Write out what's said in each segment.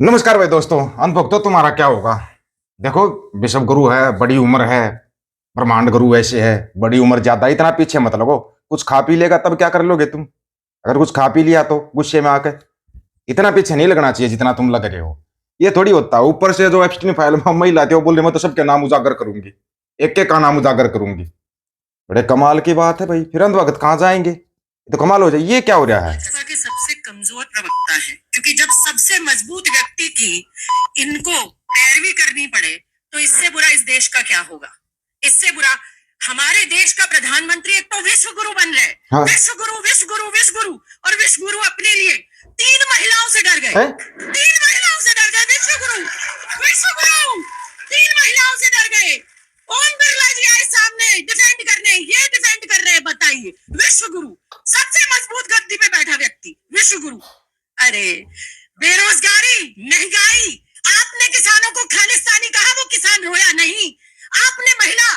नमस्कार भाई दोस्तों। अंधभक्तों तुम्हारा क्या होगा। देखो, विश्व गुरु है, बड़ी उम्र है, ब्रह्मांड गुरु ऐसे है, बड़ी उम्र ज्यादा, इतना पीछे मत लगो। कुछ खा पी लेगा तब क्या कर लोगे तुम। अगर कुछ खा पी लिया तो गुस्से में आकर इतना पीछे नहीं लगना चाहिए जितना तुम लग रहे हो। ये थोड़ी होता है। ऊपर से जो एप्स्टीन फाइल में महिला थी वो बोल रही मैं तो सबके नाम उजागर करूंगी, एक एक का नाम उजागर करूंगी। बड़े कमाल की बात है भाई। फिर अंधभक्त कहाँ जाएंगे। ये तो कमाल हो जाए। ये क्या हो रहा है। भाजपा के सबसे कमजोर प्रवक्ता है, क्योंकि जब सबसे मजबूत व्यक्ति की इनको पैरवी करनी पड़े तो इससे बुरा इस देश का क्या होगा। इससे बुरा हमारे देश का प्रधानमंत्री एक तो विश्व गुरु बन रहे। हाँ। विश्व गुरु विश्व गुरु विश्व गुरु, और विश्व गुरु अपने लिए 3 महिलाओं से डर गए। 3 महिलाओं से डर गए। विश्व गुरु 3 महिलाओं से डर गए। ओम बिरला जी आए सामने डिफेंड करने, ये डिफेंड कर रहे हैं। बताइए, विश्व गुरु सबसे मजबूत गद्दी पे बैठा व्यक्ति विश्व गुरु। अरे बेरोजगारी, महंगाई, आपने किसानों को खालिस्तानी कहा, वो किसान रोया नहीं। आपने महिला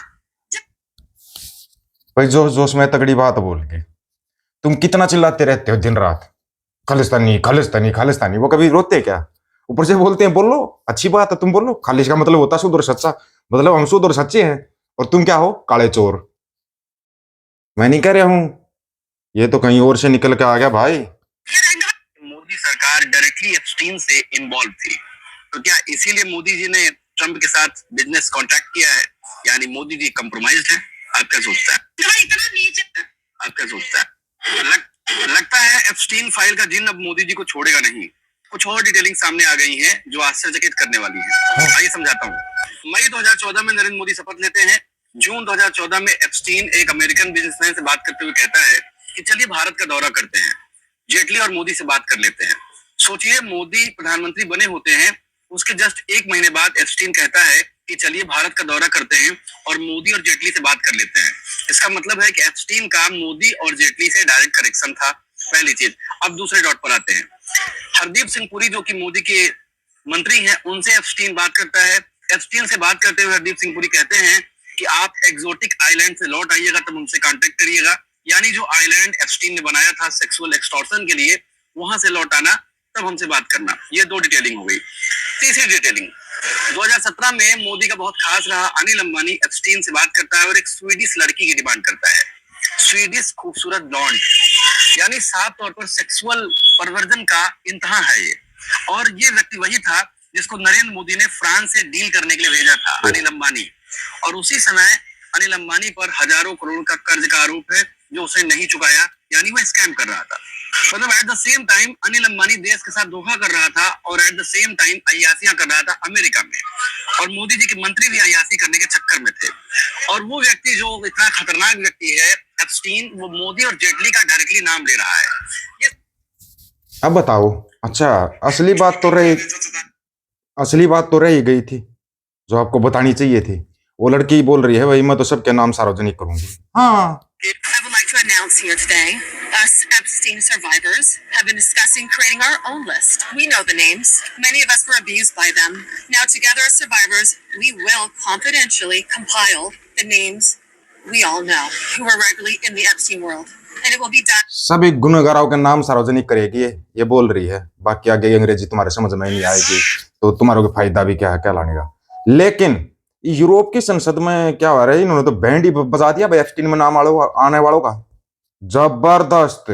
भाई जोश जोश में तगड़ी बात बोल के तुम कितना चिल्लाते रहते हो दिन रात। खालिस्तानी खालिस्तानी खालिस्तानी। वो कभी रोते क्या। ऊपर से बोलते हैं बोलो, अच्छी बात है तुम बोलो। खालिश का मतलब होता है शुद्ध और सच्चा। मतलब हम शुद्ध और सच्चे हैं और तुम क्या हो, काले चोर। मैं नहीं कह रहा हूं, ये तो कहीं और से निकल के आ गया भाई। मोदी सरकार डायरेक्टली एप्स्टीन से इन्वॉल्व थी, तो क्या इसीलिए मोदी जी ने ट्रंप के साथ बिजनेस कॉन्ट्रैक्ट किया है? यानी मोदी जी कंप्रोमाइज्ड है। आप क्या सोचता है? आप क्या सोचता है? लगता है एप्स्टीन फाइल का जिन अब मोदी जी को छोड़ेगा नहीं। कुछ और डिटेलिंग सामने आ गई हैं जो आश्चर्यचकित करने वाली है। आइए समझाता हूँ। मई 2014 में नरेंद्र मोदी शपथ लेते हैं। जून 2014 में एप्स्टीन एक अमेरिकन बिजनेसमैन से बात करते हुए कहता है कि चलिए भारत का दौरा करते हैं, जेटली और मोदी से बात कर लेते हैं। सोचिए, मोदी प्रधानमंत्री बने होते हैं, उसके जस्ट 1 महीने बाद एप्स्टीन कहता है कि चलिए भारत का दौरा करते हैं और मोदी और जेटली से बात कर लेते हैं। इसका मतलब है कि एप्स्टीन का मोदी और जेटली से डायरेक्ट कनेक्शन था। पहली चीज। अब दूसरे डॉट पर आते हैं। हरदीप सिंह पुरी जो कि मोदी के मंत्री हैं, उनसे एप्स्टीन बात करता है। एप्स्टीन से बात करते हुए हरदीप सिंह पुरी कहते हैं कि आप एक्सोटिक आइलैंड से लौट आइएगा तब हमसे कांटेक्ट करिएगा। यानी जो आइलैंड एप्स्टीन ने बनाया था सेक्सुअल एक्सटॉर्शन के लिए, वहां से लौट आना तब हमसे बात करना। ये 2 डिटेलिंग हो गई। तीसरी डिटेलिंग, 2017 में मोदी का बहुत खास रहा अनिल अंबानी एप्स्टीन से बात करता है और एक स्वीडिश लड़की की डिमांड करता है। स्वीडिश खूबसूरत ब्लॉन्ड, यानी साफ तौर पर सेक्सुअल परवर्जन का इंतहा है ये। और ये व्यक्ति वही था जिसको नरेंद्र मोदी ने फ्रांस से डील करने के लिए भेजा था, अनिल अंबानी। और उसी समय अनिल अंबानी पर हजारों करोड़ का कर्ज का आरोप है जो उसने नहीं चुकाया, यानी वह स्कैम कर रहा था। मतलब at the same time Anil Ambani देश के साथ धोखा कर रहा था और एट द सेम टाइम अय्यासियां कर रहा था अमेरिका में। और मोदी जी के मंत्री भी अय्यासी करने के चक्कर में थे। और वो व्यक्ति जो इतना खतरनाक व्यक्ति है एप्स्टीन, वो मोदी और जेटली का डायरेक्टली नाम ले रहा है। अब बताओ। अच्छा, असली बात तो रह ही गई थी जो आपको बतानी चाहिए थी। वो लड़की बोल रही है भाई मैं तो सबके नाम सार्वजनिक करूंगी। हाँ, I would like to announce here today, us Epstein survivors have been discussing creating our own list. We know the names. Many of us were abused by them. Now together as survivors, we will confidentially compile the names we all know who are regularly in the Epstein world. And it will be done. सभी गुनहगारों के नाम सार्वजनिक करेगी ये बोल रही है। बाकी आगे अंग्रेजी तुम्हारे समझ में नहीं आएगी तो तुम्हारा कोई फायदा भी क्या है, क्या लाने का। लेकिन यूरोप की संसद में क्या हो रहा है, इन्होंने तो बैंड ही बजा दिया भाई एप्स्टीन में नाम आने वालों का। जबरदस्त।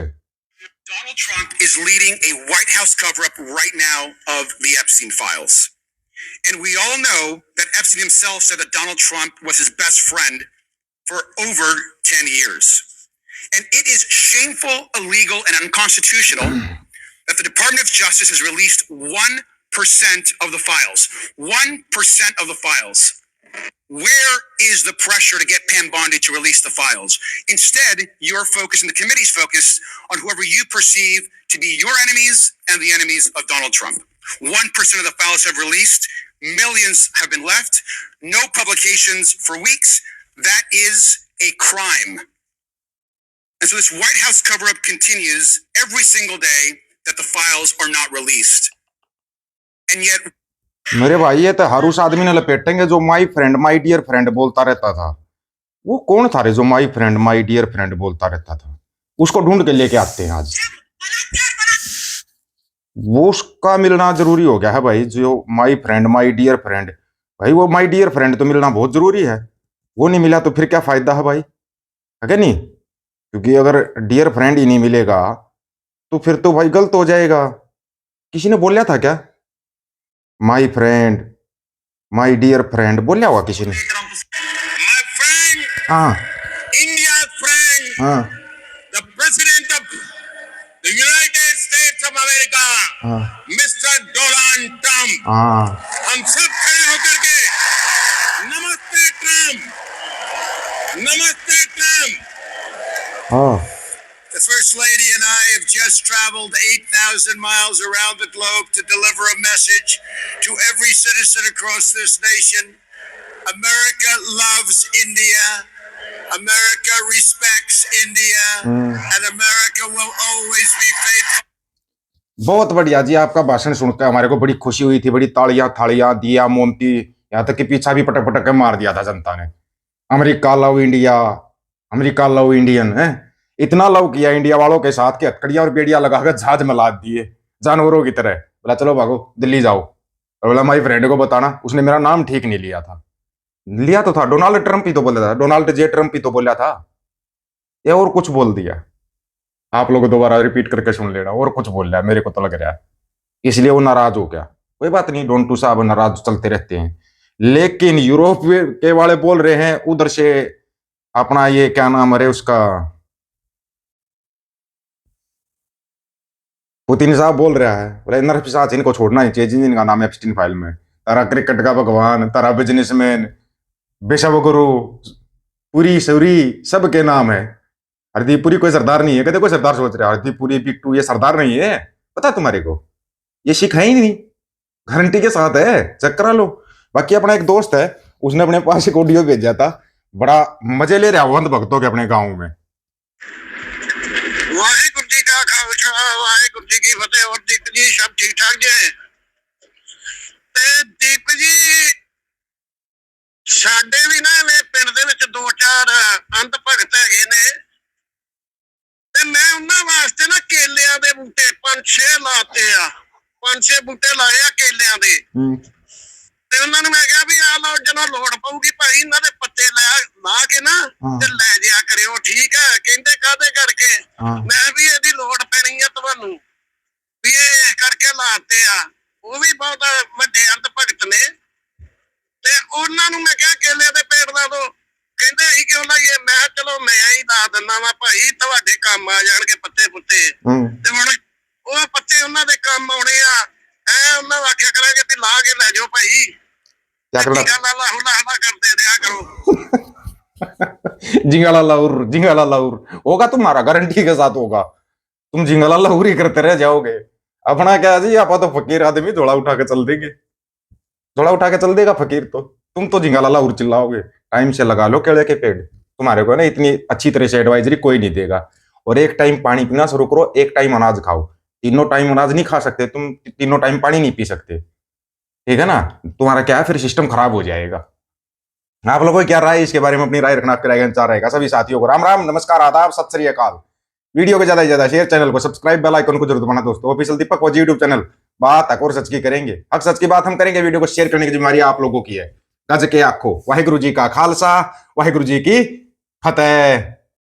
Donald Trump is leading a White House cover-up right now of the Epstein files. And we all know that Epstein himself said that Donald Trump was his best friend for over 10 years. And it is shameful, illegal, and unconstitutional that the Department of Justice has released 1% of the files. 1% of the files. Where is the pressure to get Pam Bondi to release the files? Instead, you're focused, and the committee's focused on whoever you perceive to be your enemies and the enemies of Donald Trump. 1% of the files have released. Millions have been left. No publications for weeks. That is a crime. And so this White House cover-up continues every single day that the files are not released. And yet मेरे भाई ये तो हर उस आदमी ने लपेटेंगे जो my friend my dear friend बोलता रहता था। वो कौन था रे जो my friend my dear friend बोलता रहता था। उसको ढूंढ के लेके आते हैं आज। वो उसका मिलना जरूरी हो गया है भाई, जो my friend, my dear friend. भाई वो माई डियर फ्रेंड तो मिलना बहुत जरूरी है। वो नहीं मिला तो फिर क्या फायदा है भाई, है क्या नहीं? क्योंकि अगर डियर फ्रेंड ही नहीं मिलेगा तो फिर तो भाई गलत हो जाएगा। किसी ने बोला था क्या, my friend, my dear friend बोला हुआ किसी ने? My friend, हाँ India's friend, हाँ the President of the United States of America, हाँ Mr. Donald Trump. हाँ हम सब खड़े होकर के नमस्ते ट्रम्प, नमस्ते ट्रम्प। हाँ The First Lady and I have just traveled 8,000 miles around the globe to deliver a message to every citizen across this nation. America loves India. America respects India. And America will always be faithful. बहुत बढ़िया जी, आपका भाषण सुनकर हमारे को बड़ी खुशी हुई थी। बड़ी तालियां थालियां दिया मोमती, यहाँ तक कि पीछा भी पटक पटक के मार दिया था जनता ने। America love India, America love Indian है, इतना लव किया इंडिया वालों के साथ कि हथकड़ियां और बेड़ियां लगाकर जहाज में लाद दिए जानवरों की तरह। बोला चलो भागो दिल्ली जाओ। और बोला माई फ्रेंड को बताना उसने मेरा नाम ठीक नहीं लिया था। लिया तो था, डोनाल्ड ट्रंप ही तो बोला था, डोनाल्ड जे ट्रंप ही तो बोला था, या और कुछ बोल दिया? आप लोग दोबारा रिपीट करके सुन लेना, और कुछ बोल रहा है मेरे को तो लग रहा है, इसलिए वो नाराज हो गया। कोई बात नहीं, डोंटू साहब नाराज चलते रहते हैं। लेकिन यूरोप के वाले बोल रहे हैं उधर से, अपना ये क्या नाम है उसका, पुतिन साहब बोल रहा है, बोले नर पिशाच इनको छोड़ना ही चाहिए जिनका नाम है एप्स्टीन फाइल में। तारा क्रिकेट का भगवान, तारा बिजनेसमैन, विश्व गुरु, पुरी सूरी सबके नाम है। हरदीप पुरी कोई सरदार नहीं है, कहते कोई सरदार सोच रहा है हरदीप पुरी बिट्टू ये सरदार नहीं है, पता तुम्हारे को? ये सिख है ही नहीं, गारंटी के साथ है, चेक करा लो। बाकी अपना एक दोस्त है, उसने अपने पास एक ऑडियो भेजा था, बड़ा मजे ले रहा वंद भक्तों के अपने गांव में। वाहेगुरु जी का खालसा, वाहेगुरु जी की फतेह। और दीप जी सब ठीक ठाक जे? ते दीप जी ਸਾਡੇ ਵੀ ਨਾ ਐਵੇਂ ਪਿੰਡ ਦੇ ਵਿੱਚ 2-4 ਅੰਧ ਭਗਤ ਹੈਗੇ ਨੇ, ਤੇ ਮੈਂ ਉਹਨਾਂ ਵਾਸਤੇ ਨਾ ਕੇਲਿਆਂ ਦੇ ਬੂਟੇ 5-6 ਲਾਤੇ ਆ। 5-6 ਬੂਟੇ ਲਾਏ ਆ ਕੇਲਿਆਂ ਦੇ। ਤੇ ਉਹਨਾਂ ਨੂੰ ਮੈਂ ਕਿਹਾ ਵੀ ਆ ਲਓ, ਜਦੋਂ ਲੋੜ ਪਊਗੀ ਭਾਈ ਇਹਨਾਂ ਦੇ ਪੱਤੇ ਲਾ ਕੇ ਨਾ ਤੇ ਲੈ ਜਿਆ ਕਰਿਓ, ਠੀਕ ਹੈ? ਕਹਿੰਦੇ ਕਾਹਦੇ ਕਰਕੇ? ਮੈਂ ਵੀ ਇਹਦੀ ਲੋੜ ਪੈਣੀ ਆ ਤੁਹਾਨੂੰ, ਵੀ ਇਹ ਕਰਕੇ ਲਾਤੇ ਆ। ਉਹ ਵੀ ਬਹੁਤ ਵੱਡੇ ਅੰਧ ਭਗਤ ਨੇ, ਤੇ ਉਹਨਾਂ ਨੂੰ ਮੈਂ ਕਿਹਾ ਕੇਲੇ ਦੇ ਪੇੜ ਲਾ ਦੋ। ਕਹਿੰਦੇ ਅਸੀਂ ਕਿਉਂ ਲਾਈਏ? ਮੈਂ ਕਿਹਾ ਚਲੋ ਮੈਂ ਹੀ ਲਾ ਦਿੰਦਾ ਵਾ ਭਾਈ, ਤੁਹਾਡੇ ਕੰਮ ਆ ਜਾਣਗੇ ਪੱਤੇ ਪੁੱਤੇ। ਤੇ ਹੁਣ ਉਹ ਪੱਤੇ ਉਹਨਾਂ ਦੇ ਕੰਮ ਆਉਣੇ ਆ, ਐ ਉਹਨਾਂ ਨੂੰ ਆਖਿਆ ਕਰਾਂਗੇ ਵੀ ਲਾ ਕੇ ਲੈ ਜਾਓ ਭਾਈ। करते रहा करो। जिंगाला लाउर, जिंगाला लाउर होगा तुम्हारा, गारंटी के साथ होगा। तुम जिंगाला लाउर ही करते रह जाओगे। अपना क्या जी, आप तो फकीर आदमी झोला उठा के चल देंगे, झोला उठा के चल देगा फकीर। तो तुम तो जिंगाला लाउर चिल्लाओगे। टाइम से लगा लो केले के पेड़, तुम्हारे को ना इतनी अच्छी तरह से एडवाइजरी कोई नहीं देगा। और एक टाइम पानी पीना शुरू करो, एक टाइम अनाज खाओ। तीनों टाइम अनाज नहीं खा सकते तुम, तीनों टाइम पानी नहीं पी सकते, ठीक है ना? तुम्हारा क्या है, फिर सिस्टम खराब हो जाएगा। आप लोगों की क्या राय है इसके बारे में? अपनी राय रखना आपके राय चाह रहेगा। सभी साथियों को राम राम, नमस्कार, आदाब, सत श्री अकाल। वीडियो को ज्यादा से ज्यादा शेयर, चैनल को सब्सक्राइब, बेल आइकन को जरूर दबाना दोस्तों। ऑफिशियल दीपक वॉच यूट्यूब चैनल, बात हक और सच की करेंगे, हक सच की बात हम करेंगे। वीडियो को शेयर करने की जिम्मेदारी आप लोगों की है। गज के आखो, वाहिगुरु जी का खालसा, वाहिगुरु जी की फतेह।